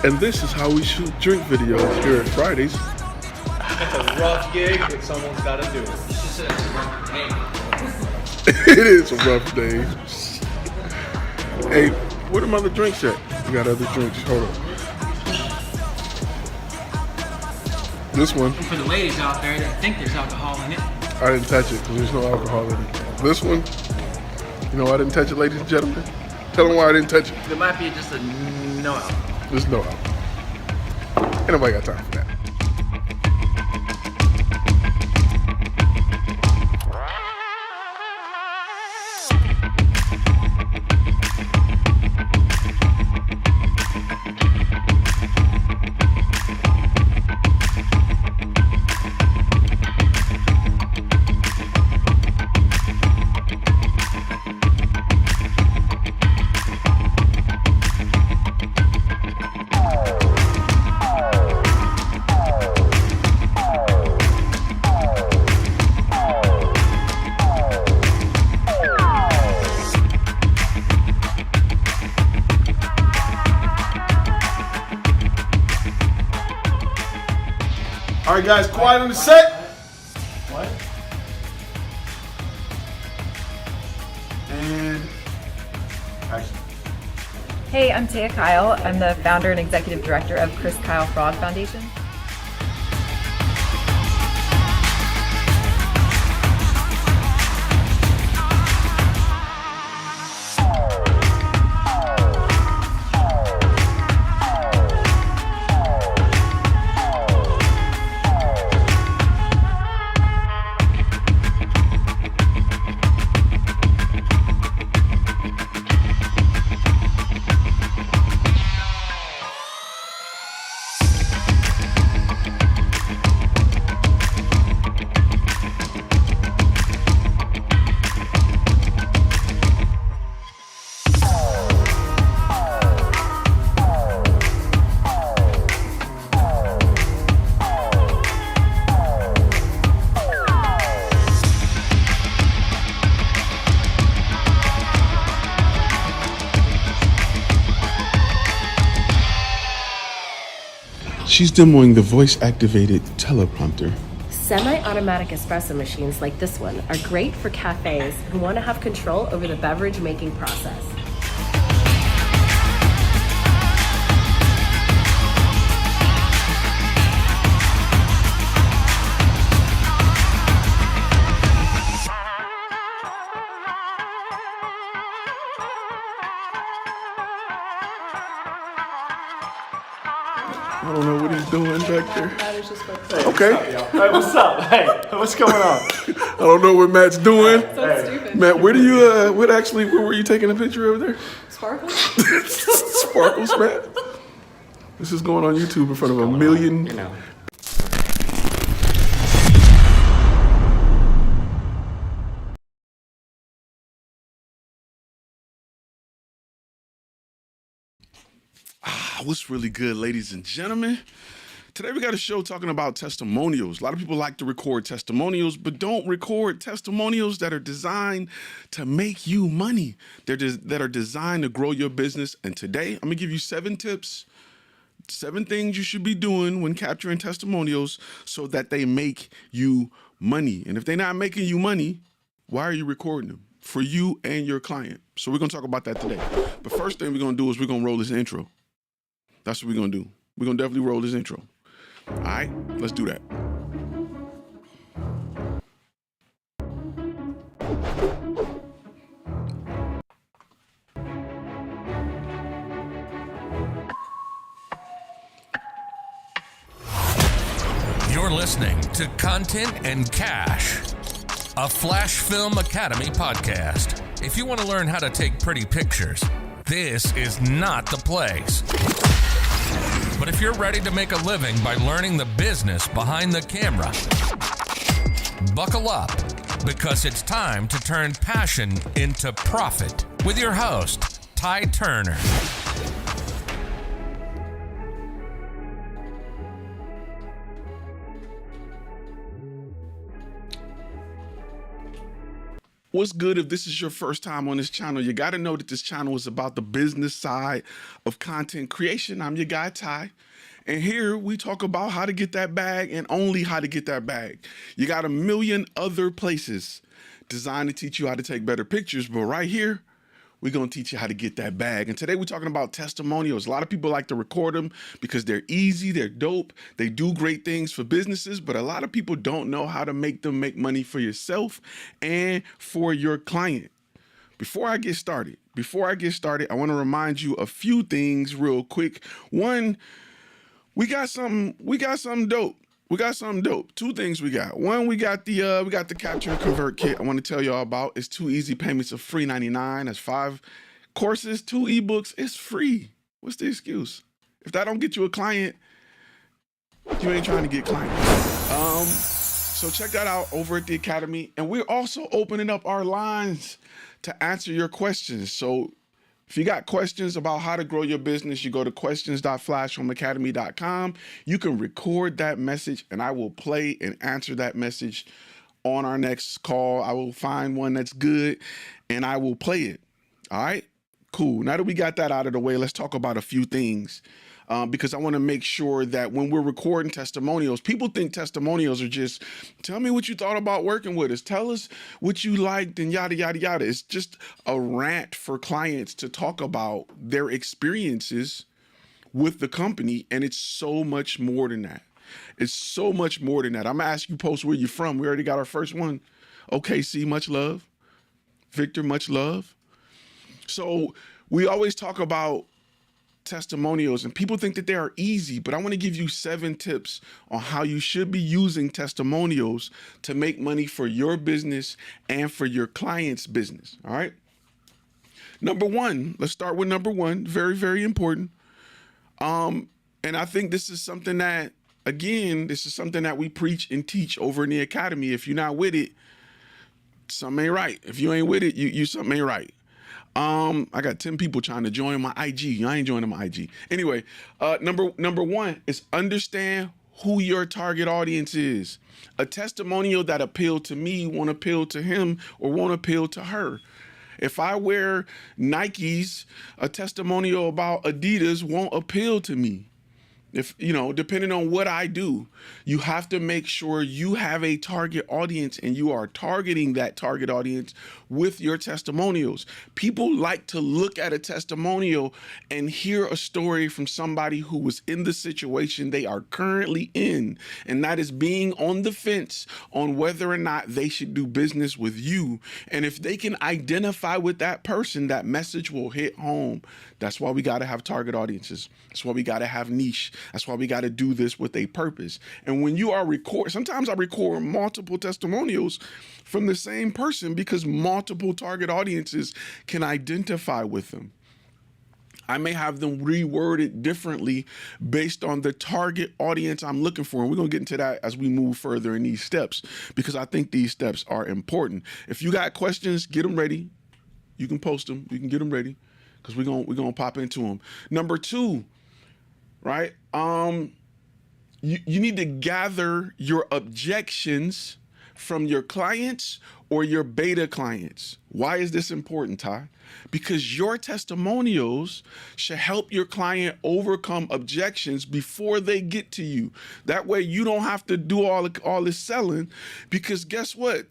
And this is how we shoot drink videos here at Fridays. It's a rough gig, but someone's got to do it. It is a rough day. Hey, where them other drinks at? We got other drinks. Hold on. This one. And for the ladies out there that think there's alcohol in it. I didn't touch it because there's no alcohol in it. This one. You know I didn't touch it, ladies and gentlemen. Tell them why I didn't touch it. There might be just a no alcohol. There's no alcohol. Ain't nobody got time for that. All right, guys, quiet on the set. What? And action. Hey, I'm Taya Kyle. I'm the founder and executive director of Chris Kyle Fraud Foundation. She's demoing the voice-activated teleprompter. Semi-automatic espresso machines like this one are great for cafes who want to have control over the beverage making process. I don't know what he's doing back there. Hey, Okay. What's up, y'all? Hey, what's up? Hey, what's going on? I don't know what Matt's doing. So stupid. Matt, where were you taking a picture over there? Sparkles? Sparkles, Matt? This is going on YouTube in front of a million. You know. What's really good, ladies and gentlemen? Today we got a show talking about testimonials. A lot of people like to record testimonials, but don't record testimonials that are designed to make you money. That are designed to grow your business. And today I'm gonna give you 7 tips, 7 things you should be doing when capturing testimonials so that they make you money. And if they're not making you money, why are you recording them? For you and your client. So we're gonna talk about that today. But first thing we're gonna do is we're gonna roll this intro. That's what we're gonna do. We're gonna definitely roll this intro. All right, let's do that. You're listening to Content and Cash, a Flash Film Academy podcast. If you want to learn how to take pretty pictures, this is not the place. But if you're ready to make a living by learning the business behind the camera, buckle up, because it's time to turn passion into profit with your host, Ty Turner. what's good if this is your first time on this channel? You got to know that this channel is about the business side of content creation. I'm your guy, Ty. And here we talk about how to get that bag and only how to get that bag. You got a million other places designed to teach you how to take better pictures, but right here, we're going to teach you how to get that bag. And today we're talking about testimonials. A lot of people like to record them because they're easy, they're dope, they do great things for businesses, but a lot of people don't know how to make them make money for yourself and for your client. Before I get started, I want to remind you a few things real quick. One, we got something dope. Two things we got. One, we got the Capture and Convert kit I want to tell y'all about. It's 2 easy payments of free $99. That's 5 courses, 2 ebooks. It's free. What's the excuse? If that don't get you a client, you ain't trying to get clients. So check that out over at the Academy. And we're also opening up our lines to answer your questions. So if you got questions about how to grow your business, you go to questions.flashhomeacademy.com. You can record that message and I will play and answer that message on our next call. I will find one that's good and I will play it. All right, cool. Now that we got that out of the way, let's talk about a few things. Because I want to make sure that when we're recording testimonials, people think testimonials are just, tell me what you thought about working with us. Tell us what you liked and yada, yada, yada. It's just a rant for clients to talk about their experiences with the company. And it's so much more than that. It's so much more than that. I'm going to ask you, post where you're from. We already got our first one. OKC, much love. Victor, much love. So we always talk about testimonials and people think that they are easy, but I want to give you 7 tips on how you should be using testimonials to make money for your business and for your client's business. All right. Number 1, let's start with number 1. Very, very important. And I think this is something that, again, we preach and teach over in the Academy. If you're not with it, something ain't right. If you ain't with it, you something ain't right. I got 10 people trying to join my IG. I ain't joining my IG. Anyway, number 1 is understand who your target audience is. A testimonial that appealed to me won't appeal to him or won't appeal to her. If I wear Nikes, a testimonial about Adidas won't appeal to me. If, depending on what I do, you have to make sure you have a target audience and you are targeting that target audience with your testimonials. People like to look at a testimonial and hear a story from somebody who was in the situation they are currently in, and that is being on the fence on whether or not they should do business with you. And if they can identify with that person, that message will hit home. That's why we got to have target audiences. That's why we got to have niche. That's why we got to do this with a purpose. And when you are sometimes I record multiple testimonials from the same person because multiple target audiences can identify with them. I may have them reworded differently based on the target audience I'm looking for. And we're going to get into that as we move further in these steps, because I think these steps are important. If you got questions, get them ready. You can post them. You can get them ready, because we're gonna pop into them. Number 2, right? You need to gather your objections from your clients or your beta clients. Why is this important, Ty? Because your testimonials should help your client overcome objections before they get to you. That way you don't have to do all this selling, because guess what?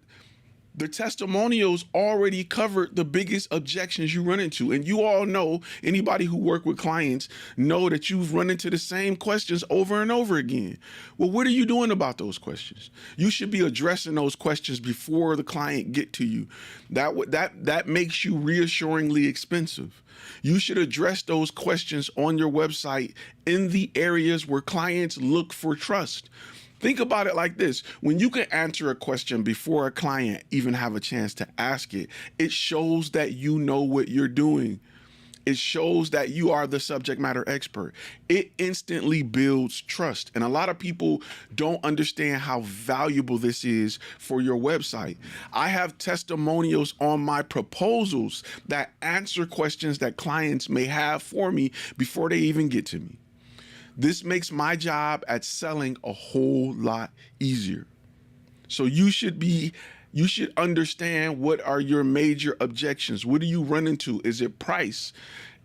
The testimonials already covered the biggest objections you run into. And you all know, anybody who work with clients know that you've run into the same questions over and over again. Well, what are you doing about those questions? You should be addressing those questions before the client get to you. That makes you reassuringly expensive. You should address those questions on your website in the areas where clients look for trust. Think about it like this. When you can answer a question before a client even have a chance to ask it, it shows that you know what you're doing. It shows that you are the subject matter expert. It instantly builds trust. And a lot of people don't understand how valuable this is for your website. I have testimonials on my proposals that answer questions that clients may have for me before they even get to me. This makes my job at selling a whole lot easier. So you should be You should understand what are your major objections. What do you run into? Is it price?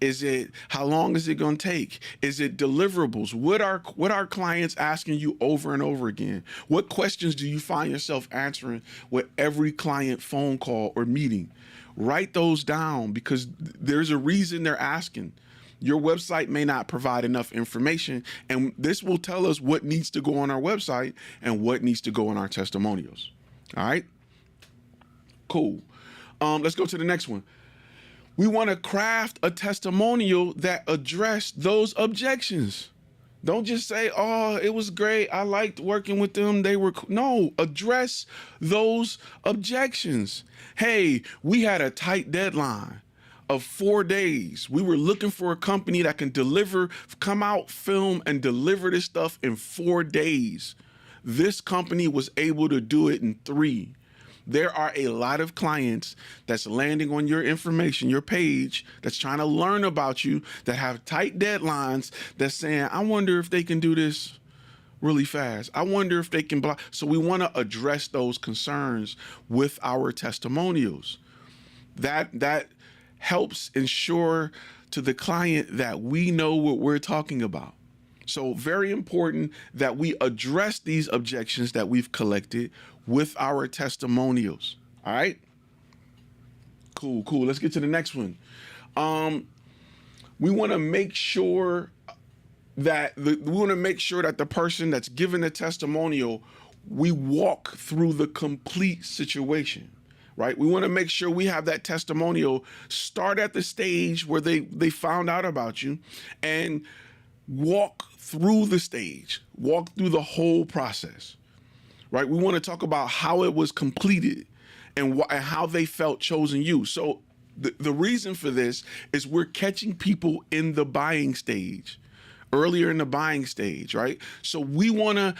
Is it how long is it going to take? Is it deliverables? What are clients asking you over and over again? What questions do you find yourself answering with every client phone call or meeting? Write those down because there's a reason they're asking. Your website may not provide enough information, and this will tell us what needs to go on our website and what needs to go in our testimonials. All right? Cool. Let's go to the next one. We want to craft a testimonial that address those objections. Don't just say, oh, it was great. I liked working with them. No, address those objections. Hey, we had a tight deadline of 4 days. We were looking for a company that can come out, film, and deliver this stuff in 4 days. This company was able to do it in 3. There are a lot of clients that's landing on your information, your page, that's trying to learn about you, that have tight deadlines, that's saying, I wonder if they can do this really fast. I wonder if they can block. So we want to address those concerns with our testimonials. That helps ensure to the client that we know what we're talking about. So very important that we address these objections that we've collected with our testimonials. All right? Cool. Let's get to the next one. We want to make sure that the person that's giving the testimonial, we walk through the complete situation. Right? We want to make sure we have that testimonial start at the stage where they found out about you and walk through the stage, walk through the whole process, right? We want to talk about how it was completed and how they felt choosing you. So the reason for this is we're catching people in the buying stage, earlier in the buying stage, right? So we want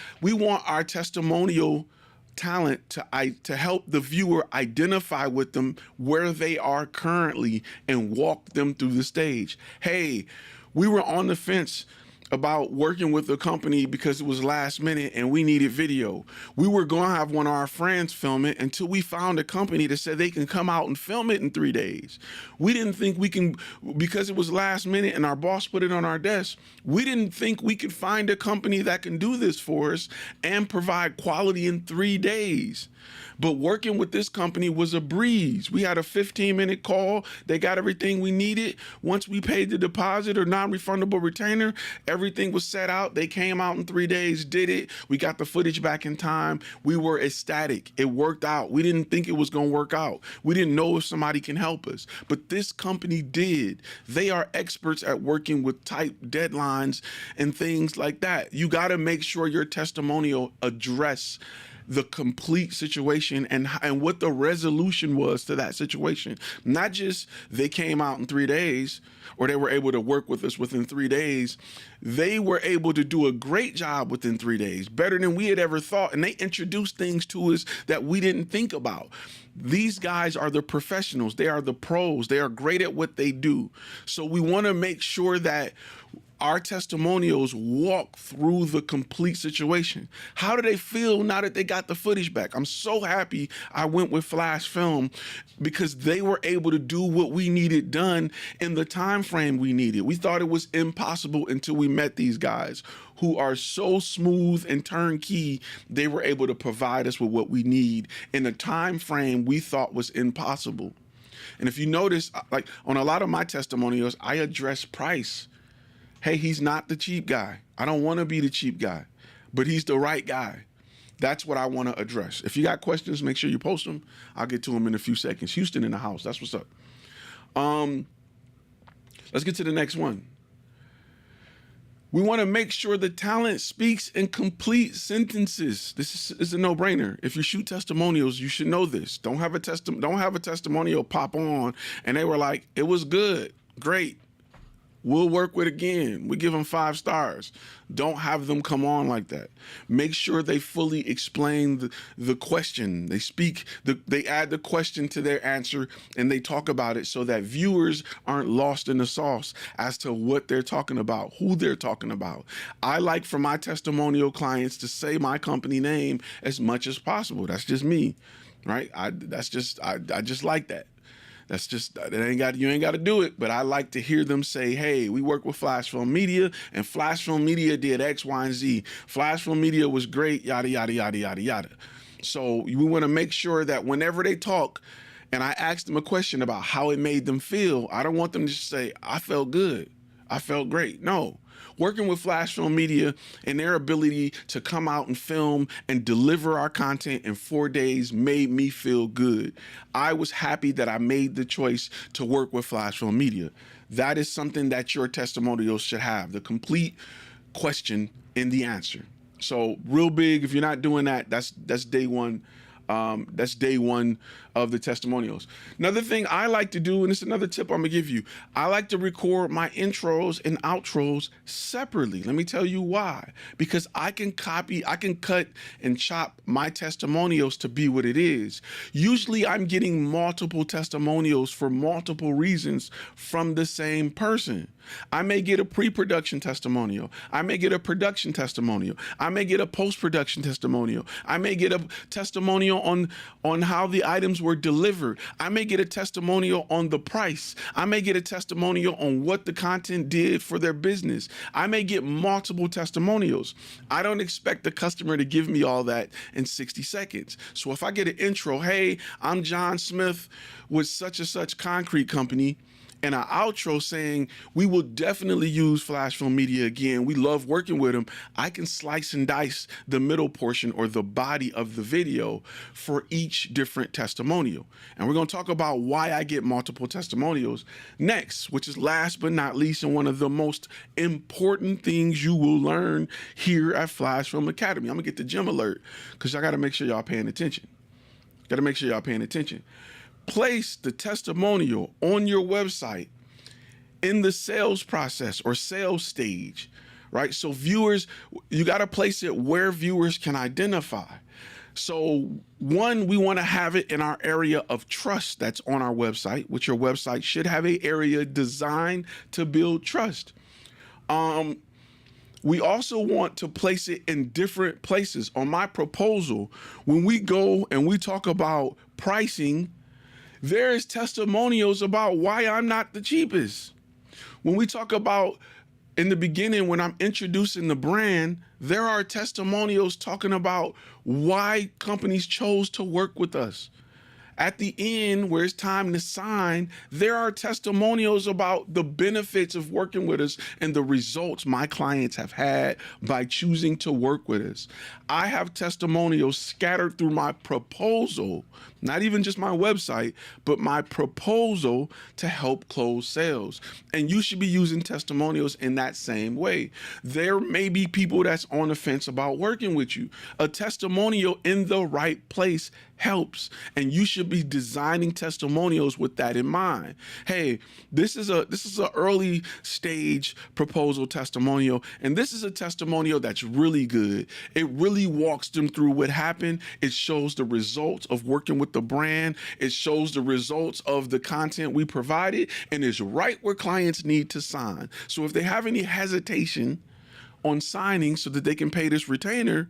our testimonial talent to help the viewer identify with them where they are currently and walk them through the stage. Hey, we were on the fence about working with a company because it was last minute and we needed video. We were going to have one of our friends film it until we found a company that said they can come out and film it in 3 days. We didn't think we can, because it was last minute and our boss put it on our desk, we didn't think we could find a company that can do this for us and provide quality in 3 days. But working with this company was a breeze. We had a 15-minute call. They got everything we needed. Once we paid the deposit or non-refundable retainer, everything was set out. They came out in 3 days, did it. We got the footage back in time. We were ecstatic. It worked out. We didn't think it was going to work out. We didn't know if somebody can help us. But this company did. They are experts at working with tight deadlines and things like that. You got to make sure your testimonial address the complete situation and what the resolution was to that situation. Not just they came out in 3 days or they were able to work with us within 3 days. They were able to do a great job within 3 days, better than we had ever thought. And they introduced things to us that we didn't think about. These guys are the professionals. They are the pros. They are great at what they do. So we want to make sure that our testimonials walk through the complete situation. How do they feel now that they got the footage back? I'm so happy I went with Flash Film because they were able to do what we needed done in the time frame we needed. We thought it was impossible until we met these guys who are so smooth and turnkey. They were able to provide us with what we need in a time frame we thought was impossible. And if you notice, like on a lot of my testimonials, I address price. Hey, he's not the cheap guy. I don't want to be the cheap guy, but he's the right guy. That's what I want to address. If you got questions, make sure you post them. I'll get to them in a few seconds. Houston in the house. That's what's up. Let's get to the next one. We want to make sure the talent speaks in complete sentences. This is a no-brainer. If you shoot testimonials, you should know this. Don't have a testimonial pop on and they were like, it was good, great. We'll work with again. We give them 5 stars. Don't have them come on like that. Make sure they fully explain the question. They add the question to their answer and they talk about it so that viewers aren't lost in the sauce as to what they're talking about, who they're talking about. I like for my testimonial clients to say my company name as much as possible. That's just me. right? I just like that. That's just, you ain't got to do it, but I like to hear them say, hey, we work with Flash Film Media, and Flash Film Media did X, Y, and Z. Flash Film Media was great, yada, yada, yada, yada, yada. So we want to make sure that whenever they talk and I ask them a question about how it made them feel, I don't want them to just say, I felt good, I felt great. No. Working with Flash Film Media and their ability to come out and film and deliver our content in 4 days made me feel good. I was happy that I made the choice to work with Flash Film Media. That is something that your testimonials should have, the complete question in the answer. So real big, if you're not doing that, that's day one. That's day one of the testimonials. Another thing I like to do, and it's another tip I'm gonna give you, I like to record my intros and outros separately. Let me tell you why. Because I can cut and chop my testimonials to be what it is. Usually I'm getting multiple testimonials for multiple reasons from the same person. I may get a pre-production testimonial. I may get a production testimonial. I may get a post-production testimonial. I may get a testimonial on how the items were delivered. I may get a testimonial on the price. I may get a testimonial on what the content did for their business. I may get multiple testimonials. I don't expect the customer to give me all that in 60 seconds. So if I get an intro, hey, I'm John Smith with such and such concrete company, and an outro saying, we will definitely use Flash Film Media again. We love working with them. I can slice and dice the middle portion or the body of the video for each different testimonial. And we're gonna talk about why I get multiple testimonials next, which is last but not least, and one of the most important things you will learn here at Flash Film Academy. I'm gonna get the gym alert because I gotta make sure y'all paying attention. Place the testimonial on your website in the sales process or sales stage, right? So viewers, you got to place it where viewers can identify. So one, we want to have it in our area of trust that's on our website, which your website should have an area designed to build trust. We also want to place it in different places. On my proposal, when we go and we talk about pricing, there is testimonials about why I'm not the cheapest. When we talk about in the beginning, when I'm introducing the brand, there are testimonials talking about why companies chose to work with us. At the end, where it's time to sign, there are testimonials about the benefits of working with us and the results my clients have had by choosing to work with us. I have testimonials scattered through my proposal, not even just my website, but my proposal to help close sales. And you should be using testimonials in that same way. There may be people that's on the fence about working with you. A testimonial in the right place helps, and you should be designing testimonials with that in mind. Hey, this is a early stage proposal testimonial, and this is a testimonial that's really good. It really walks them through what happened. It shows the results of working with the brand. It shows the results of the content we provided, and it's right where clients need to sign. So if they have any hesitation on signing so that they can pay this retainer,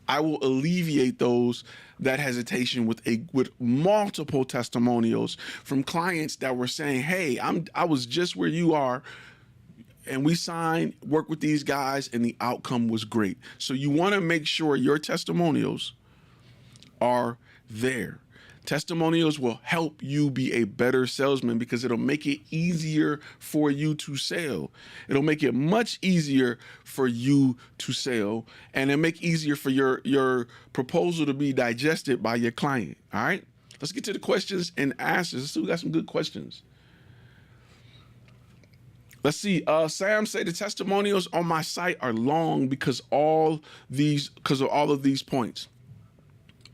I will alleviate that hesitation with multiple testimonials from clients that were saying, hey, I was just where you are, and we signed, worked with these guys, and the outcome was great. So you want to make sure your testimonials are there. Testimonials will help you be a better salesman because it'll make it easier for you to sell. It'll make it much easier for you to sell, and it'll make it easier for your proposal to be digested by your client. All right, let's get to the questions and answers. Let's see, we got some good questions. Let's see. Sam said the testimonials on my site are long because of all of these points.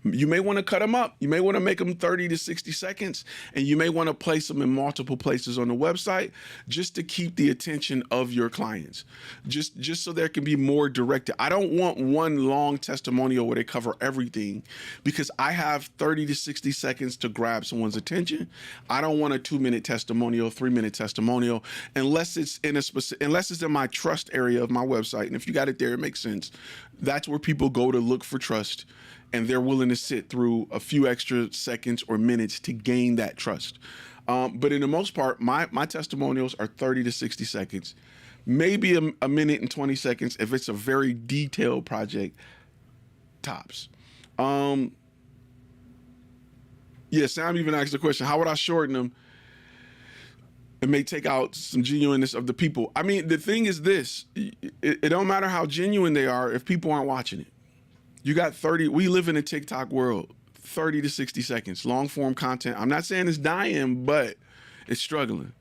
You may want to cut them up. You may want to make them 30 to 60 seconds, and you may want to place them in multiple places on the website just to keep the attention of your clients, just so there can be more directed. I don't want one long testimonial where they cover everything because I have 30 to 60 seconds to grab someone's attention. I don't want a 2-minute testimonial, 3-minute testimonial, unless it's in my trust area of my website. And if you got it there, it makes sense. That's where people go to look for trust. and they're willing to sit through a few extra seconds or minutes to gain that trust. But in the most part, my testimonials are 30 to 60 seconds, maybe a minute and 20 seconds if it's a very detailed project, tops. Yeah, Sam even asked the question, how would I shorten them? It may take out some genuineness of the people. I mean, the thing is this, it don't matter how genuine they are if people aren't watching it. You got 30, we live in a TikTok world, 30 to 60 seconds, long form content. I'm not saying it's dying, but it's struggling.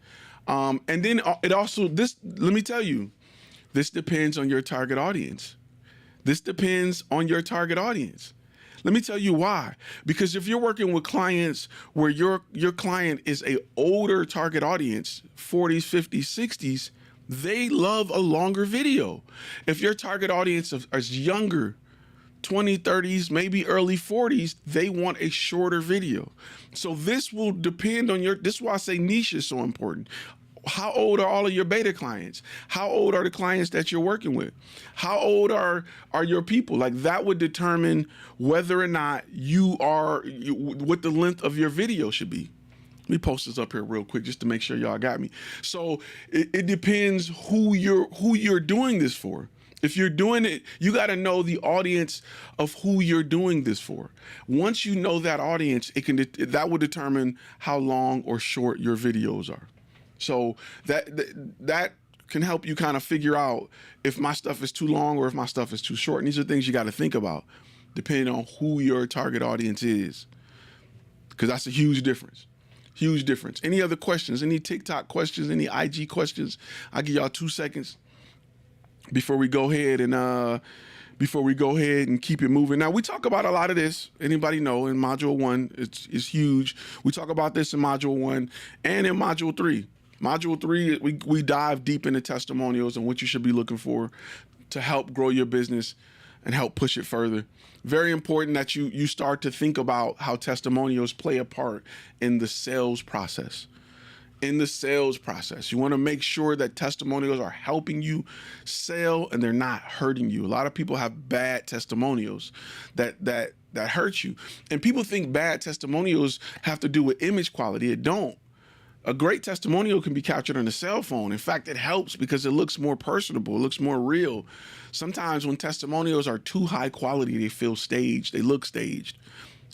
And then it also, let me tell you, this depends on your target audience. This depends on your target audience. Let me tell you why. Because if you're working with clients where your client is a older target audience, 40s, 50s, 60s, they love a longer video. If your target audience is younger, 20, 30s, maybe early 40s, they want a shorter video. So this will depend on this is why I say niche is so important. How old are all of your beta clients? How old are the clients that you're working with? How old are your people? Like that would determine whether or not what the length of your video should be. Let me post this up here real quick just to make sure y'all got me. So it depends who you're doing this for. If you're doing it, you got to know the audience of who you're doing this for. Once you know that audience, that will determine how long or short your videos are. So that can help you kind of figure out if my stuff is too long or if my stuff is too short. And these are things you got to think about depending on who your target audience is, because that's a huge difference. Huge difference. Any other questions? Any TikTok questions? Any IG questions? I'll give y'all 2 seconds before we go ahead and keep it moving. Now, we talk about a lot of this. Anybody know in Module 1, it's huge. We talk about this in Module 1 and in Module 3. Module 3, we dive deep into testimonials and what you should be looking for to help grow your business and help push it further. Very important that you start to think about how testimonials play a part in the sales process. In the sales process, you want to make sure that testimonials are helping you sell and they're not hurting you. A lot of people have bad testimonials that hurt you. And people think bad testimonials have to do with image quality. It don't. A great testimonial can be captured on a cell phone. In fact, it helps because it looks more personable. It looks more real. Sometimes when testimonials are too high quality, they feel staged. They look staged.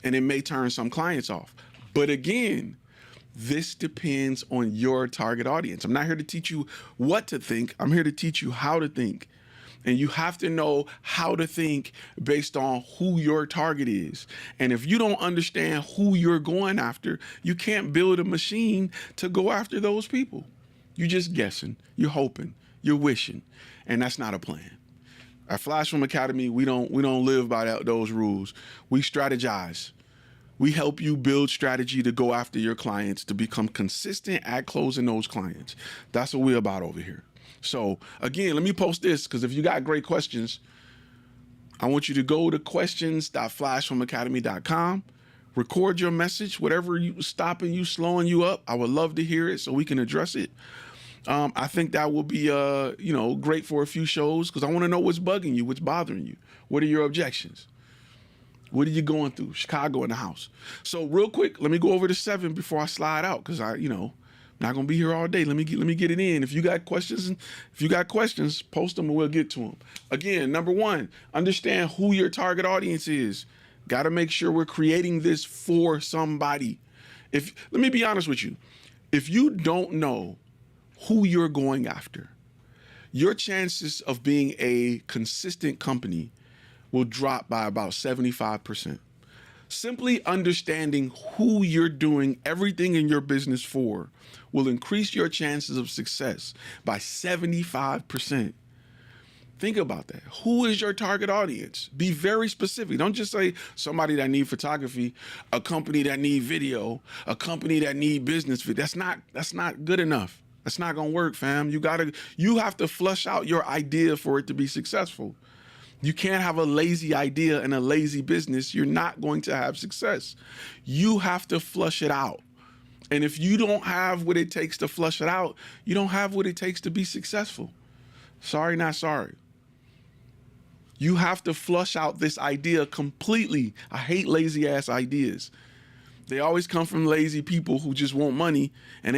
And it may turn some clients off. But again, this depends on your target audience. I'm not here to teach you what to think. I'm here to teach you how to think. And you have to know how to think based on who your target is. And if you don't understand who you're going after, you can't build a machine to go after those people. You're just guessing, you're hoping, you're wishing, and that's not a plan. At Flash Film Academy, we don't live by those rules. We strategize. We help you build strategy to go after your clients, to become consistent at closing those clients. That's what we're about over here. So again, let me post this, because if you got great questions, I want you to go to questions.flashfilmacademy.com, record your message, whatever stopping you, slowing you up. I would love to hear it so we can address it. I think that will be great for a few shows, because I want to know what's bugging you, what's bothering you. What are your objections? What are you going through? Chicago in the house. So real quick, let me go over to 7 before I slide out, because not gonna be here all day. Let me get it in. If you got questions, post them and we'll get to them. Again, number 1, understand who your target audience is. Got to make sure we're creating this for somebody. Let me be honest with you. If you don't know who you're going after, your chances of being a consistent company will drop by about 75%. Simply understanding who you're doing everything in your business for will increase your chances of success by 75%. Think about that. Who is your target audience? Be very specific. Don't just say somebody that need photography, a company that need video, a company that need business video. That's not good enough. That's not gonna work, fam. You have to flush out your idea for it to be successful. You can't have a lazy idea and a lazy business. You're not going to have success. You have to flush it out. And if you don't have what it takes to flush it out, you don't have what it takes to be successful. Sorry, not sorry. You have to flush out this idea completely. I hate lazy ass ideas. They always come from lazy people who just want money, and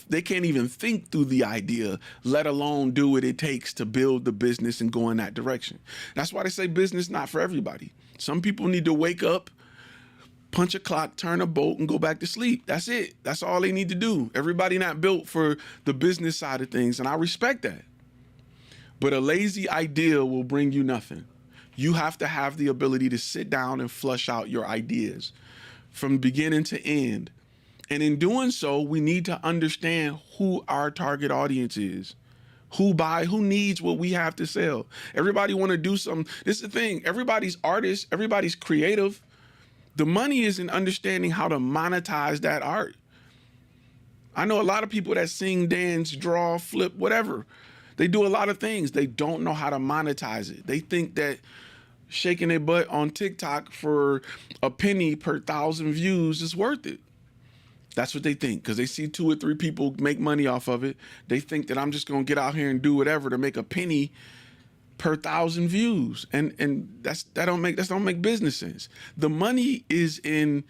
they can't even think through the idea, let alone do what it takes to build the business and go in that direction. That's why they say business not for everybody. Some people need to wake up, punch a clock, turn a bolt, and go back to sleep. That's it. That's all they need to do. Everybody not built for the business side of things, and I respect that. But a lazy idea will bring you nothing. You have to have the ability to sit down and flush out your ideas from beginning to end. And in doing so, we need to understand who our target audience is. Who needs what we have to sell. Everybody want to do something. This is the thing. Everybody's artist, everybody's creative. The money is in understanding how to monetize that art. I know a lot of people that sing, dance, draw, flip, whatever. They do a lot of things. They don't know how to monetize it. They think that shaking their butt on TikTok for a penny per 1,000 views is worth it. That's what they think, because they see 2 or 3 people make money off of it. They think that I'm just going to get out here and do whatever to make a penny per 1,000 views, and that don't make business sense. The money is in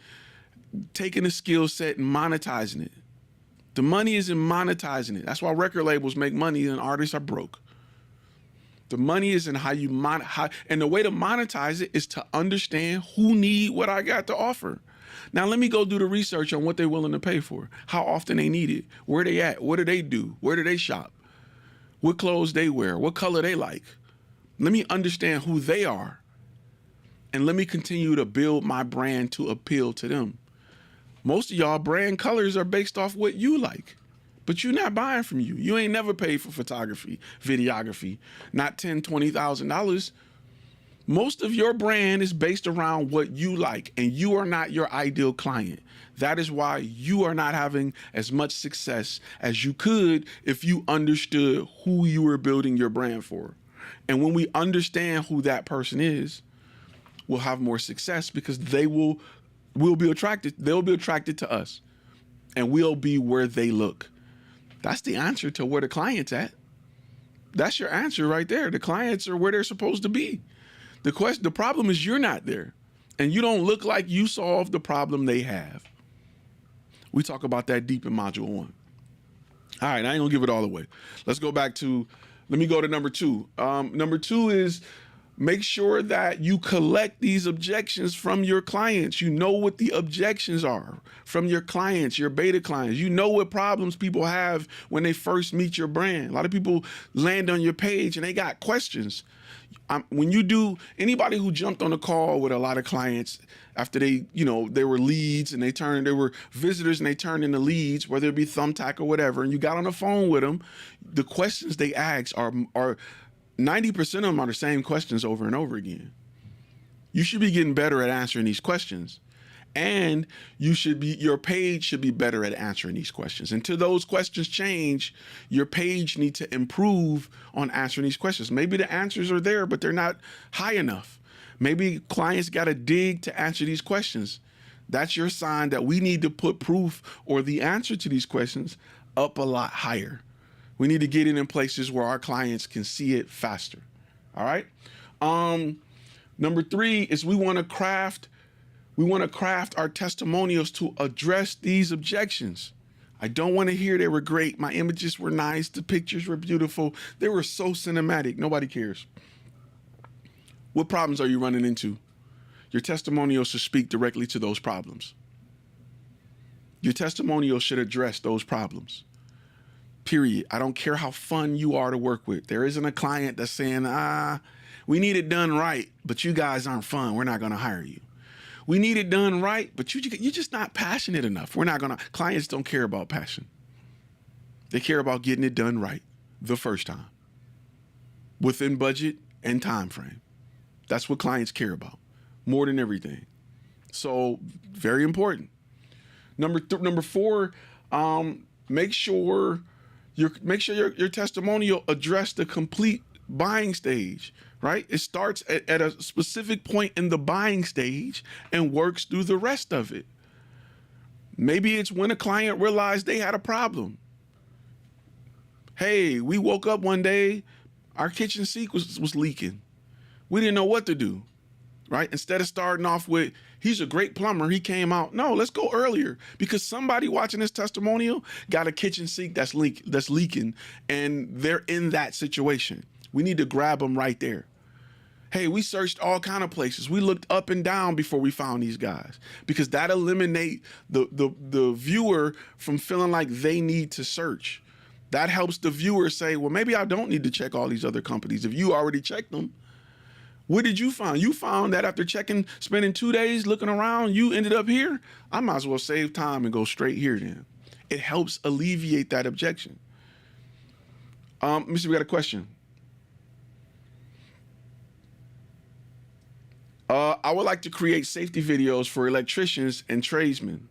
taking a skill set and monetizing it. The money is in monetizing it. That's why record labels make money and artists are broke. The money is in how you and the way to monetize it is to understand who need what I got to offer. Now let me go do the research on what they're willing to pay for, how often they need it, where they at, what do they do, where do they shop, what clothes they wear, what color they like. Let me understand who they are, and let me continue to build my brand to appeal to them. Most of y'all brand colors are based off what you like, but you're not buying from you. You ain't never paid for photography, videography, not $10,000, $20,000. Most of your brand is based around what you like, and you are not your ideal client. That is why you are not having as much success as you could if you understood who you were building your brand for. And when we understand who that person is, we'll have more success, because we'll be attracted. They'll be attracted to us, and we'll be where they look. That's the answer to where the client's at. That's your answer right there. The clients are where they're supposed to be. The problem is you're not there, and you don't look like you solved the problem they have. We talk about that deep in module 1. All right, I ain't gonna give it all away. Let me go to number 2. Number 2 is make sure that you collect these objections from your clients. You know what the objections are from your clients, your beta clients. You know what problems people have when they first meet your brand. A lot of people land on your page and they got questions. Anybody who jumped on a call with a lot of clients after they were leads and they were visitors and they turned into leads, whether it be Thumbtack or whatever, and you got on the phone with them, the questions they ask are 90% of them are the same questions over and over again. You should be getting better at answering these questions. And your page should be better at answering these questions. Until those questions change, your page needs to improve on answering these questions. Maybe the answers are there, but they're not high enough. Maybe clients got to dig to answer these questions. That's your sign that we need to put proof or the answer to these questions up a lot higher. We need to get it in places where our clients can see it faster. All right. Number 3 is we want to craft our testimonials to address these objections. I don't want to hear they were great. My images were nice. The pictures were beautiful. They were so cinematic. Nobody cares. What problems are you running into? Your testimonial should speak directly to those problems. Your testimonial should address those problems. Period. I don't care how fun you are to work with. There isn't a client that's saying, we need it done right, but you guys aren't fun. We're not going to hire you. We need it done right, but you're just not passionate enough. Clients don't care about passion. They care about getting it done right the first time, within budget and time frame. That's what clients care about more than everything. So very important. Number 4, make sure your testimonial address the complete buying stage, right? It starts at a specific point in the buying stage and works through the rest of it. Maybe it's when a client realized they had a problem. Hey, we woke up one day, our kitchen sink was leaking. We didn't know what to do, right? Instead of starting off with, he's a great plumber, he came out. No, let's go earlier, because somebody watching this testimonial got a kitchen sink that's leaking, and they're in that situation. We need to grab them right there. Hey, we searched all kind of places. We looked up and down before we found these guys, because that eliminate the viewer from feeling like they need to search. That helps the viewer say, well, maybe I don't need to check all these other companies. If you already checked them, what did you find? You found that after spending 2 days looking around, you ended up here. I might as well save time and go straight here then. It helps alleviate that objection. Let me see, we got a question. I would like to create safety videos for electricians and tradesmen.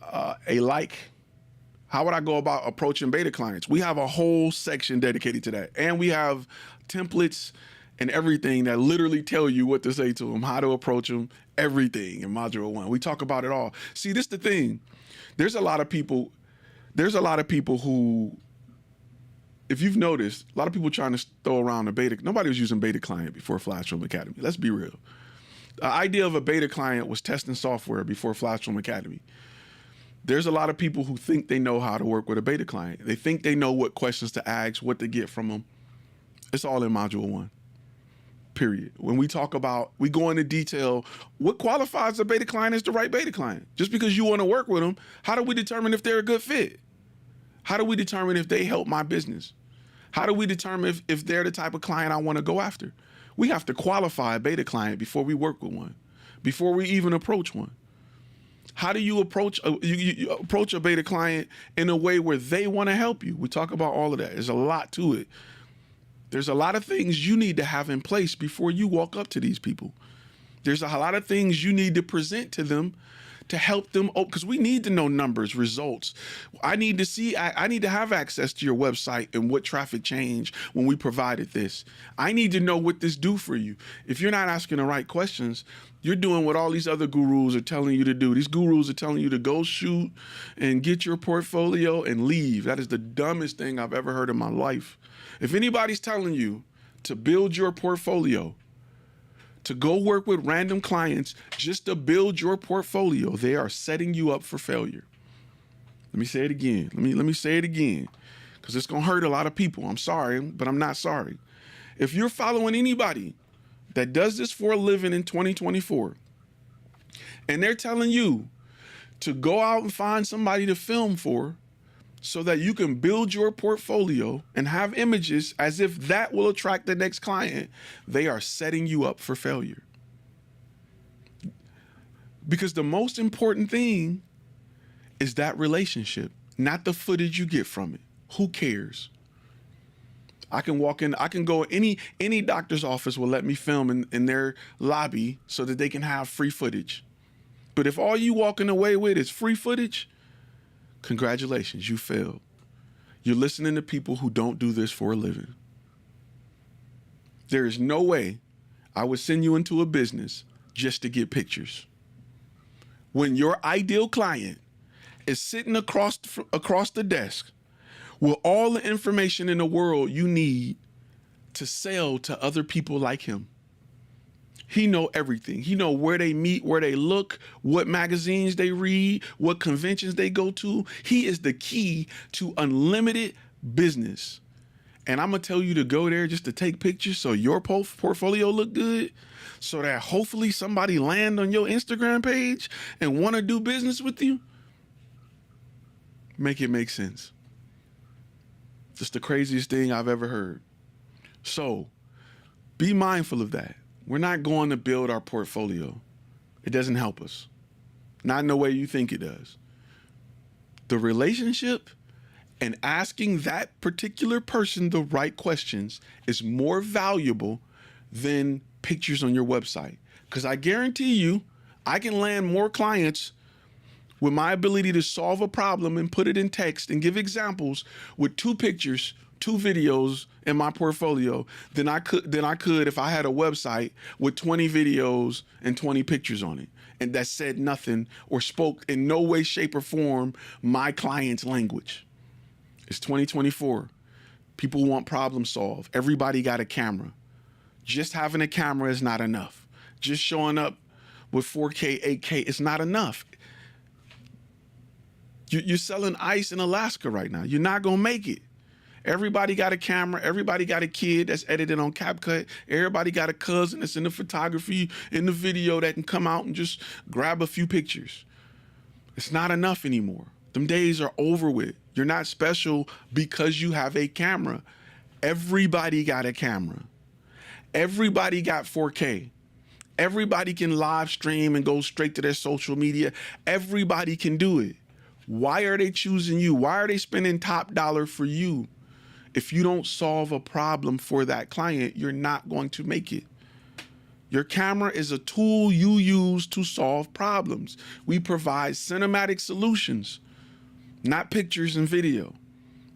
How would I go about approaching beta clients? We have a whole section dedicated to that. And we have templates and everything that literally tell you what to say to them, how to approach them, everything in Module 1. We talk about it all. See, this is the thing. There's a lot of people who, if you've noticed, a lot of people trying to throw around a beta. Nobody was using beta client before Flashroom Academy. Let's be real. The idea of a beta client was testing software before Flashroom Academy. There's a lot of people who think they know how to work with a beta client. They think they know what questions to ask, what to get from them. It's all in Module 1, period. When we talk about, we go into detail, what qualifies a beta client as the right beta client? Just because you want to work with them, how do we determine if they're a good fit? How do we determine if they help my business? How do we determine if they're the type of client I want to go after? We have to qualify a beta client before we work with one, before we even approach one. How do you approach you approach a beta client in a way where they want to help you? We talk about all of that. There's a lot to it. There's a lot of things you need to have in place before you walk up to these people. There's a lot of things you need to present to them to help them, because we need to know numbers, results. I need to have access to your website and what traffic changed when we provided this. I need to know what this do for you. If you're not asking the right questions, you're doing what all these other gurus are telling you to do. These gurus are telling you to go shoot and get your portfolio and leave. That is the dumbest thing I've ever heard in my life. If anybody's telling you to build your portfolio, to go work with random clients just to build your portfolio, they are setting you up for failure. Let me say it again. Let me say it again, because it's going to hurt a lot of people. I'm sorry, but I'm not sorry. If you're following anybody that does this for a living in 2024, and they're telling you to go out and find somebody to film for so that you can build your portfolio and have images as if that will attract the next client, they are setting you up for failure. Because the most important thing is that relationship, not the footage you get from it. Who cares? I can walk in, I can go, any doctor's office will let me film in their lobby so that they can have free footage. But if all you walking away with is free footage, congratulations, you failed. You're listening to people who don't do this for a living. There is no way I would send you into a business just to get pictures. When your ideal client is sitting across the desk with all the information in the world you need to sell to other people like him. He know everything. He know where they meet, where they look, what magazines they read, what conventions they go to. He is the key to unlimited business. And I'm going to tell you to go there just to take pictures so your portfolio look good, so that hopefully somebody land on your Instagram page and want to do business with you. Make it make sense. Just the craziest thing I've ever heard. So be mindful of that. We're not going to build our portfolio. It doesn't help us. Not in the way you think it does. The relationship and asking that particular person the right questions is more valuable than pictures on your website. Because I guarantee you, I can land more clients with my ability to solve a problem and put it in text and give examples with 2 pictures, 2 videos in my portfolio than I could if I had a website with 20 videos and 20 pictures on it, and that said nothing or spoke in no way, shape, or form my client's language. It's 2024. People want problem solved. Everybody got a camera. Just having a camera is not enough. Just showing up with 4K, 8K is not enough. You're selling ice in Alaska right now. You're not going to make it. Everybody got a camera. Everybody got a kid that's edited on CapCut. Everybody got a cousin that's in the photography, in the video that can come out and just grab a few pictures. It's not enough anymore. Them days are over with. You're not special because you have a camera. Everybody got a camera. Everybody got 4K. Everybody can live stream and go straight to their social media. Everybody can do it. Why are they choosing you? Why are they spending top dollar for you? If you don't solve a problem for that client, you're not going to make it. Your camera is a tool you use to solve problems. We provide cinematic solutions, not pictures and video.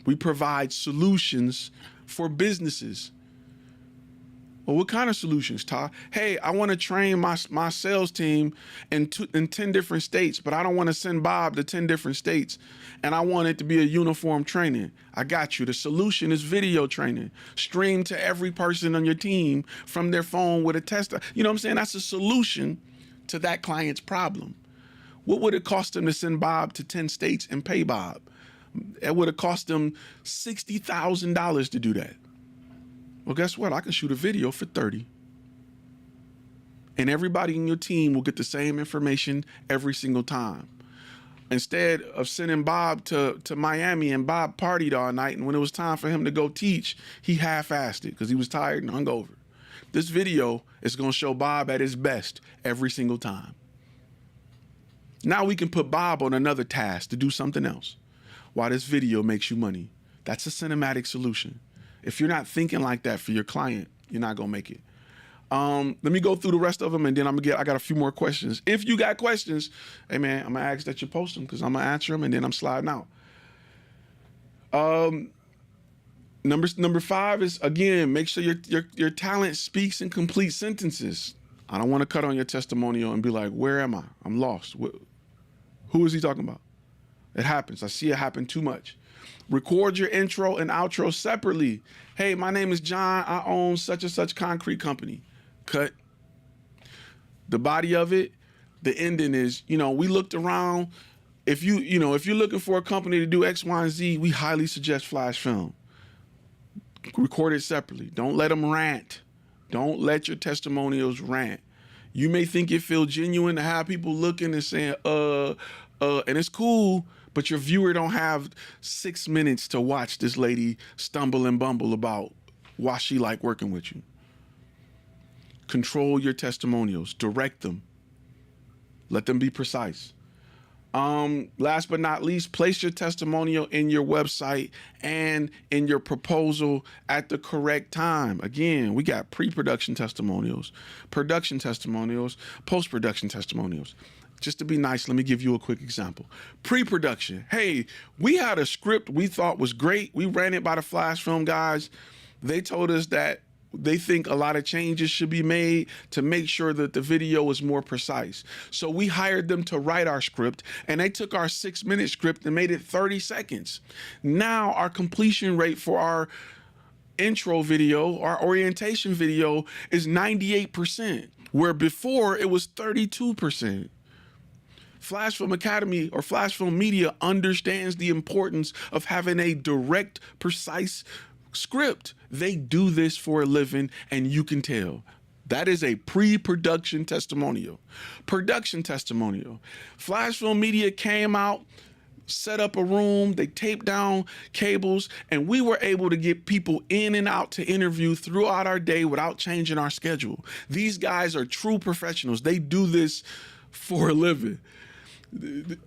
We provide solutions for businesses. Well, what kind of solutions, Todd? Hey, I want to train my sales team in 10 different states, but I don't want to send Bob to 10 different states, and I want it to be a uniform training. I got you. The solution is video training. Stream to every person on your team from their phone with a tester. You know what I'm saying? That's a solution to that client's problem. What would it cost them to send Bob to 10 states and pay Bob? It would have cost them $60,000 to do that. Well, guess what? I can shoot a video for 30. And everybody in your team will get the same information every single time. Instead of sending Bob to Miami and Bob partied all night, and when it was time for him to go teach, he half-assed it because he was tired and hungover. This video is going to show Bob at his best every single time. Now we can put Bob on another task to do something else while this video makes you money. That's a cinematic solution. If you're not thinking like that for your client, you're not gonna make it. Let me go through the rest of them, and then I got a few more questions. If you got questions, hey man, I'm gonna ask that you post them because I'm gonna answer them, and then I'm sliding out. Number 5 is, again, make sure your talent speaks in complete sentences. I don't want to cut on your testimonial and be like, where am I? I'm lost. Who is he talking about? It happens. I see it happen too much. Record your intro and outro separately. Hey, my name is John. I own such and such concrete company. Cut. The body of it, the ending is, we looked around. If you're looking for a company to do X, Y, and Z, we highly suggest Flash Film. Record it separately. Don't let them rant. Don't let your testimonials rant. You may think it feels genuine to have people looking and saying, and it's cool, but your viewer don't have 6 minutes to watch this lady stumble and bumble about why she like working with you. Control your testimonials. Direct them. Let them be precise. Last but not least, place your testimonial in your website and in your proposal at the correct time. Again, we got pre-production testimonials, production testimonials, post-production testimonials. Just to be nice, let me give you a quick example. Pre-production. Hey, we had a script we thought was great. We ran it by the Flash Film guys. They told us that they think a lot of changes should be made to make sure that the video is more precise. So we hired them to write our script, and they took our 6-minute script and made it 30 seconds. Now our completion rate for our intro video, our orientation video, is 98%, where before it was 32%. Flash Film Academy or Flash Film Media understands the importance of having a direct, precise script. They do this for a living, and you can tell. That is a pre-production testimonial. Production testimonial. Flash Film Media came out, set up a room, they taped down cables, and we were able to get people in and out to interview throughout our day without changing our schedule. These guys are true professionals. They do this for a living.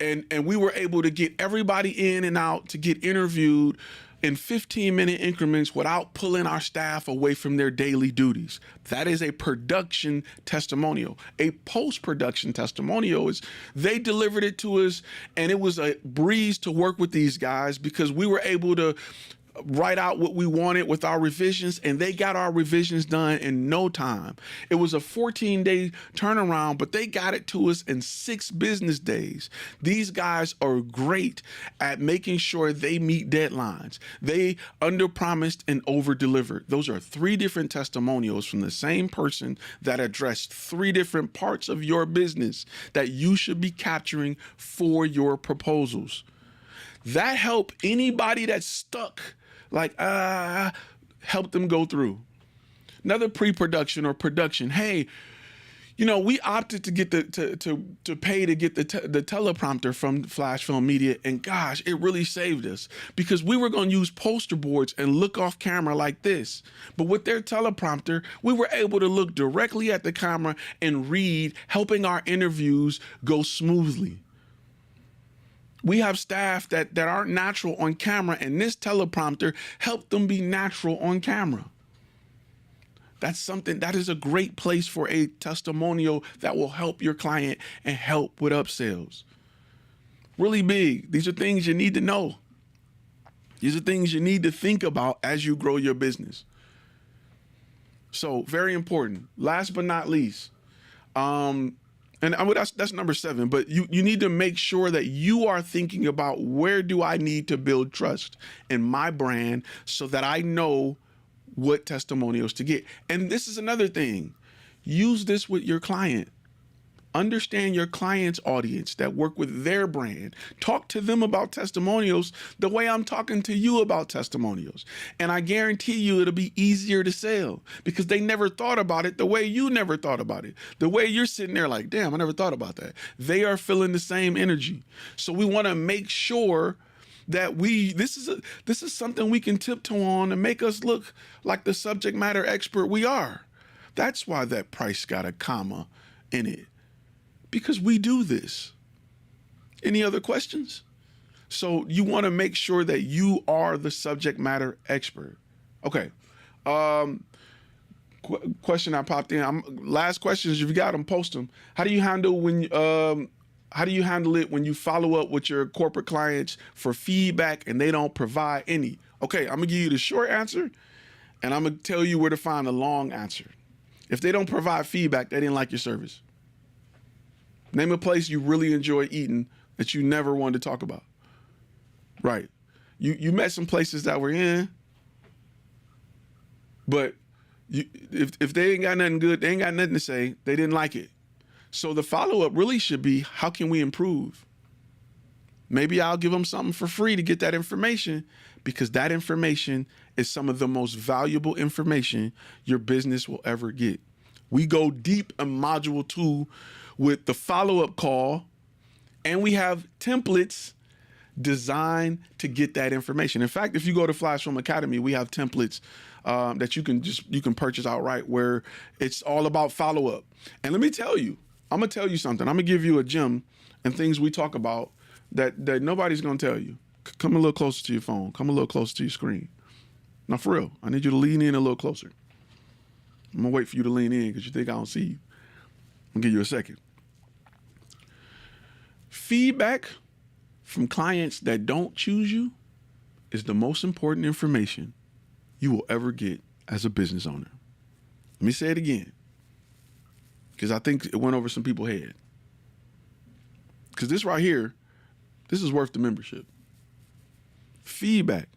And we were able to get everybody in and out to get interviewed in 15-minute increments without pulling our staff away from their daily duties. That is a production testimonial. A post-production testimonial is they delivered it to us, and it was a breeze to work with these guys because we were able to write out what we wanted with our revisions, and they got our revisions done in no time. It was a 14-day turnaround, but they got it to us in 6 business days. These guys are great at making sure they meet deadlines. They underpromised and over-delivered. Those are 3 different testimonials from the same person that addressed 3 different parts of your business that you should be capturing for your proposals. That help anybody that's stuck, like, help them go through. Another pre-production or production. Hey, you know, we opted to get to pay to get the teleprompter from Flash Film Media, and gosh, it really saved us because we were going to use poster boards and look off camera like this. But with their teleprompter, we were able to look directly at the camera and read, helping our interviews go smoothly. We have staff that aren't natural on camera, and this teleprompter helped them be natural on camera. That's something that is a great place for a testimonial that will help your client and help with upsells. Really big. These are things you need to know. These are things you need to think about as you grow your business. So very important. Last but not least, that's number 7, but you need to make sure that you are thinking about where do I need to build trust in my brand so that I know what testimonials to get. And this is another thing. Use this with your client. Understand your client's audience that work with their brand. Talk to them about testimonials the way I'm talking to you about testimonials. And I guarantee you it'll be easier to sell because they never thought about it the way you never thought about it. The way you're sitting there like, damn, I never thought about that. They are feeling the same energy. So we want to make sure that this is something we can tiptoe on and make us look like the subject matter expert we are. That's why that price got a comma in it. Because we do this. Any other questions? So you want to make sure that you are the subject matter expert. Okay. Question I popped in. Last questions. If you got them, post them. How do you handle it when you follow up with your corporate clients for feedback and they don't provide any? Okay, I'm gonna give you the short answer, and I'm gonna tell you where to find the long answer. If they don't provide feedback, they didn't like your service. Name a place you really enjoy eating that you never wanted to talk about. Right. You met some places that were in, but if they ain't got nothing good, they ain't got nothing to say, they didn't like it. So the follow-up really should be, how can we improve? Maybe I'll give them something for free to get that information, because that information is some of the most valuable information your business will ever get. We go deep in module 2 with the follow-up call, and we have templates designed to get that information. In fact, if you go to Flash Film Academy, we have templates that you can purchase outright where it's all about follow-up. And let me tell you, I'm gonna tell you something. I'm gonna give you a gem and things we talk about that nobody's gonna tell you. Come a little closer to your phone. Come a little closer to your screen. Now, for real, I need you to lean in a little closer. I'm gonna wait for you to lean in because you think I don't see you. I'm gonna give you a second. Feedback from clients that don't choose you is the most important information you will ever get as a business owner. Let me say it again, because I think it went over some people's head. Because this right here, this is worth the membership. Feedback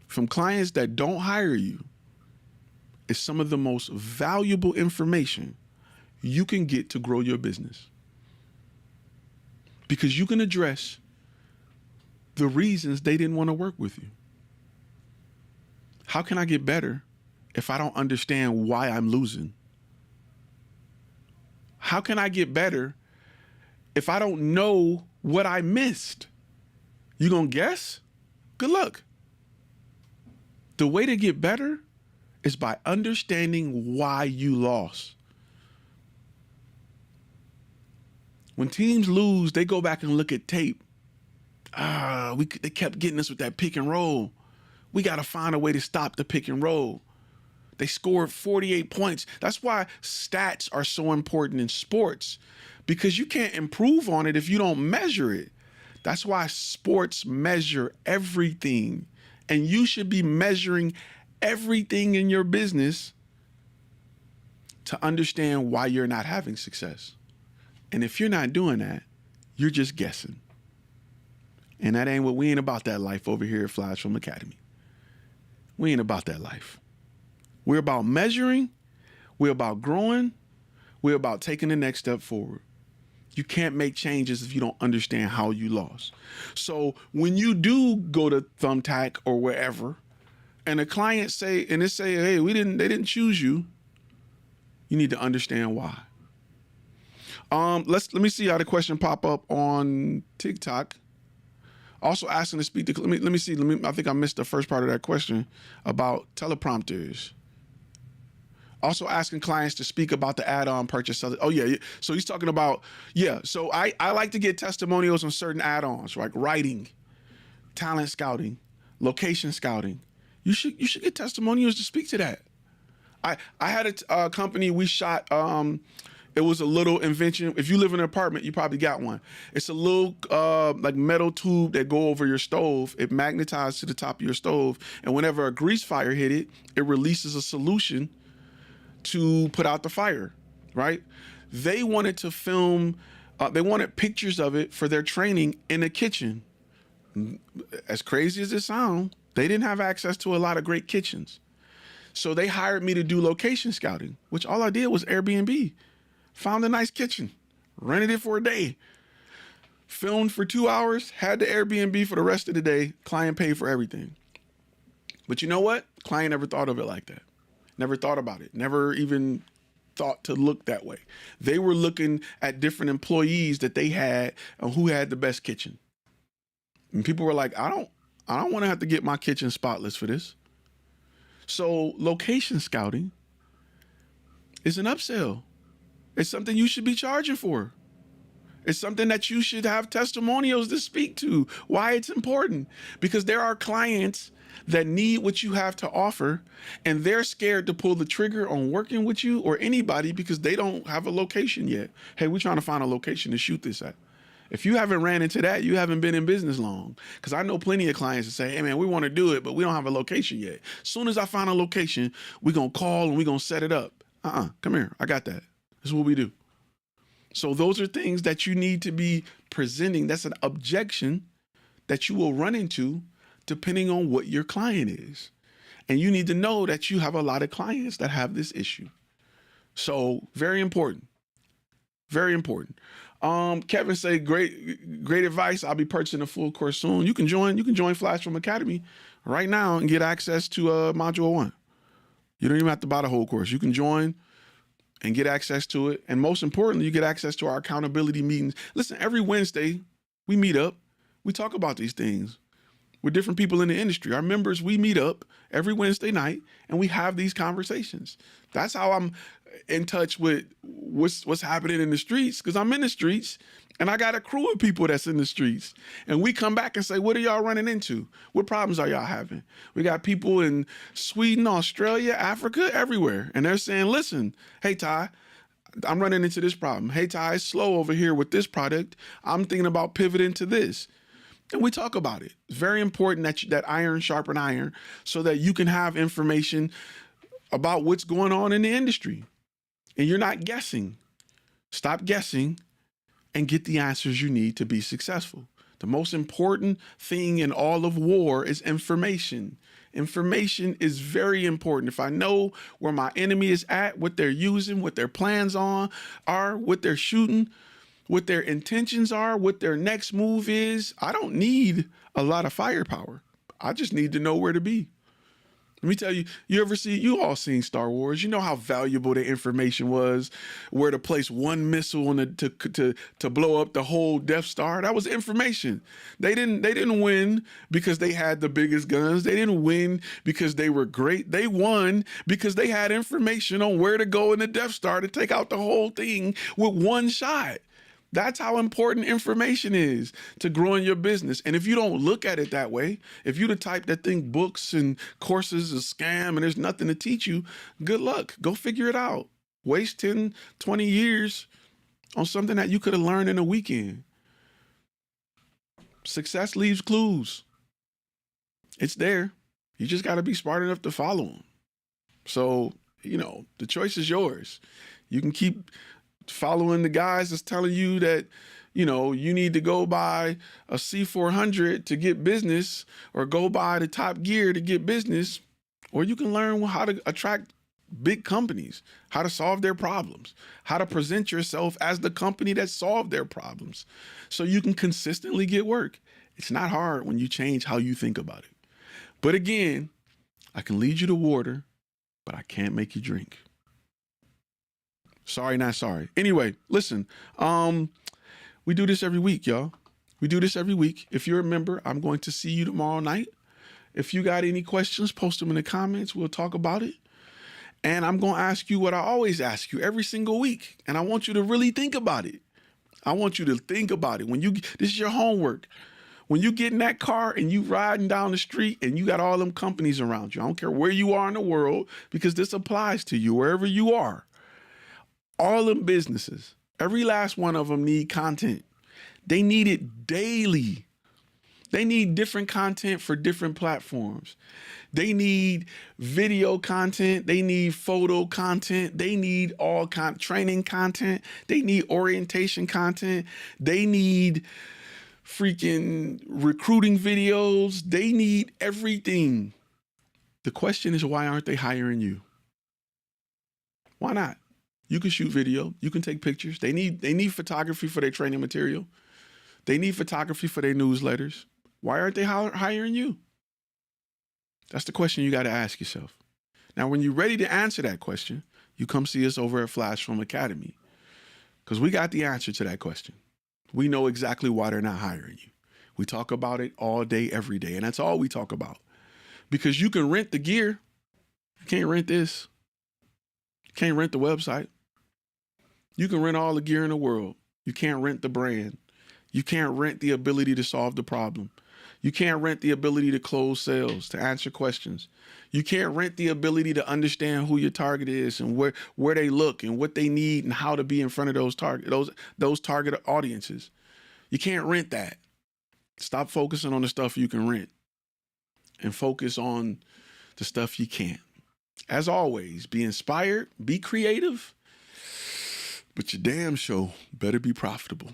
from clients that don't hire you is some of the most valuable information you can get to grow your business. Because you can address the reasons they didn't want to work with you. How can I get better if I don't understand why I'm losing? How can I get better if I don't know what I missed? You gonna guess? Good luck. The way to get better is by understanding why you lost. When teams lose, they go back and look at tape. They kept getting us with that pick and roll. We got to find a way to stop the pick and roll. They scored 48 points. That's why stats are so important in sports, because you can't improve on it if you don't measure it. That's why sports measure everything And you should be measuring everything in your business to understand why you're not having success. And if you're not doing that, you're just guessing. And that ain't what we ain't about that life over here at Flash Film Academy. We ain't about that life. We're about measuring. We're about growing. We're about taking the next step forward. You can't make changes if you don't understand how you lost. So when you do go to Thumbtack or wherever, and a client say, hey, they didn't choose you, you need to understand why. Let me see how the question pop up on TikTok. Also asking to speak to, let me see, I think I missed the first part of that question about teleprompters. Also asking clients to speak about the add-on purchase. Oh yeah, so he's talking about, so I like to get testimonials on certain add-ons, like writing, talent scouting, location scouting. You should get testimonials to speak to that. I had a company, we shot, it was a little invention. If you live in an apartment, you probably got one. It's a little like metal tube that go over your stove. It magnetizes to the top of your stove. And whenever a grease fire hit it, it releases a solution to put out the fire, right? They wanted to film, they wanted pictures of it for their training in the kitchen. As crazy as it sounds, they didn't have access to a lot of great kitchens. So they hired me to do location scouting, which all I did was Airbnb. Found a nice kitchen, rented it for a day, filmed for 2 hours, had the Airbnb for the rest of the day, client paid for everything. But you know what? Client never thought of it like that. Never thought about it. Never even thought to look that way. They were looking at different employees that they had and who had the best kitchen. And people were like, I don't want to have to get my kitchen spotless for this. So location scouting is an upsell. It's something you should be charging for. It's something that you should have testimonials to speak to. Why it's important. Because there are clients that need what you have to offer, and they're scared to pull the trigger on working with you or anybody because they don't have a location yet. Hey, we're trying to find a location to shoot this at. If you haven't ran into that, you haven't been in business long. Because I know plenty of clients that say, hey man, we want to do it, but we don't have a location yet. As soon as I find a location, we're going to call and we're going to set it up. Come here. I got that. This is what we do. So those are things that you need to be presenting. That's an objection that you will run into depending on what your client is. And you need to know that you have a lot of clients that have this issue. So very important. Very important. Kevin say, great advice. I'll be purchasing a full course soon. You can join Flash Film Academy right now and get access to Module 1. You don't even have to buy the whole course. You can join and get access to it. And most importantly, you get access to our accountability meetings. Listen, every Wednesday we meet up. We talk about these things with different people in the industry. Our members, we meet up every Wednesday night and we have these conversations. That's how I'm in touch with what's happening in the streets, because I'm in the streets and I got a crew of people that's in the streets. And we come back and say, what are y'all running into? What problems are y'all having? We got people in Sweden, Australia, Africa, everywhere. And they're saying, listen, hey, Ty, I'm running into this problem. Hey, Ty, it's slow over here with this product. I'm thinking about pivoting to this. And we talk about it. It's very important that iron sharpen iron so that you can have information about what's going on in the industry. And you're not guessing. Stop guessing and get the answers you need to be successful. The most important thing in all of war is information. Information is very important. If I know where my enemy is at, what they're using, what their plans are, what they're shooting, what their intentions are, what their next move is, I don't need a lot of firepower. I just need to know where to be. Let me tell you, you all seen Star Wars. You know how valuable the information was, where to place one missile on to blow up the whole Death Star. That was information. They didn't win because they had the biggest guns. They didn't win because they were great. They won because they had information on where to go in the Death Star to take out the whole thing with one shot. That's how important information is to growing your business. And if you don't look at it that way, if you're the type that think books and courses is a scam and there's nothing to teach you, good luck. Go figure it out. Waste 10, 20 years on something that you could have learned in a weekend. Success leaves clues. It's there. You just got to be smart enough to follow them. So, the choice is yours. You can keep following the guys that's telling you that, you need to go buy a C400 to get business, or go buy the Top Gear to get business, or you can learn how to attract big companies, how to solve their problems, how to present yourself as the company that solved their problems so you can consistently get work. It's not hard when you change how you think about it. But again, I can lead you to water, but I can't make you drink. Sorry, not sorry. Anyway, listen, we do this every week, y'all. We do this every week. If you're a member, I'm going to see you tomorrow night. If you got any questions, post them in the comments. We'll talk about it. And I'm going to ask you what I always ask you every single week. And I want you to really think about it. I want you to think about it. This is your homework. When you get in that car and you riding down the street and you got all them companies around you, I don't care where you are in the world, because this applies to you wherever you are. All them businesses, every last one of them need content. They need it daily. They need different content for different platforms. They need video content. They need photo content. They need all training content. They need orientation content. They need freaking recruiting videos. They need everything. The question is, why aren't they hiring you? Why not? You can shoot video. You can take pictures. They need photography for their training material. They need photography for their newsletters. Why aren't they hiring you? That's the question you got to ask yourself. Now, when you're ready to answer that question, you come see us over at Flash Film Academy, because we got the answer to that question. We know exactly why they're not hiring you. We talk about it all day, every day, and that's all we talk about. Because you can rent the gear. You can't rent this. You can't rent the website. You can rent all the gear in the world. You can't rent the brand. You can't rent the ability to solve the problem. You can't rent the ability to close sales, to answer questions. You can't rent the ability to understand who your target is and where they look and what they need and how to be in front of those target audiences. You can't rent that. Stop focusing on the stuff you can rent and focus on the stuff you can't. As always, be inspired, be creative, but your damn show better be profitable.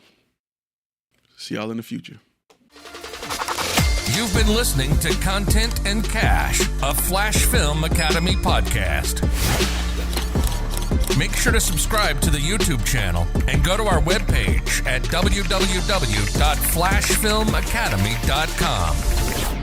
See y'all in the future. You've been listening to Content and Cash, a Flash Film Academy podcast. Make sure to subscribe to the YouTube channel and go to our webpage at www.flashfilmacademy.com.